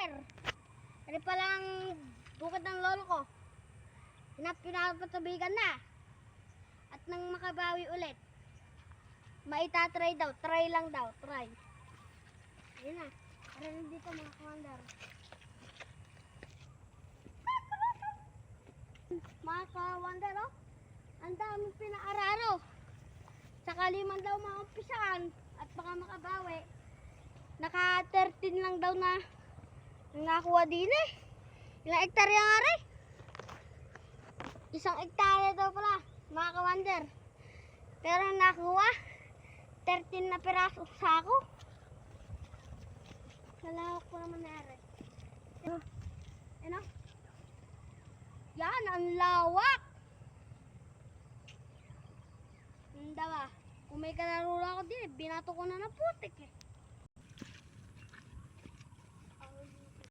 kawander. Ano palang bukod ng lolo ko. Pinapatubigan na. At nang makabawi ulit. Maitatry daw. Try lang daw. Try. Ayun na. Para nandito mga kawander. Mga kawander, oh. Ang daming pinaararo. Saka 5 daw maumpisahan. At baka makabawi. Naka 13 lang daw na nakuha din eh. Ilang hektarya nga rin. 1 hektarya daw pala, mga kawander. Pero nakuha 13 na piraso sa ako. Kalawak ko naman na rin. Ano? Yan, ang lawak. Ang dawa. Kung may kararula ko din, binato ko na ng putik eh.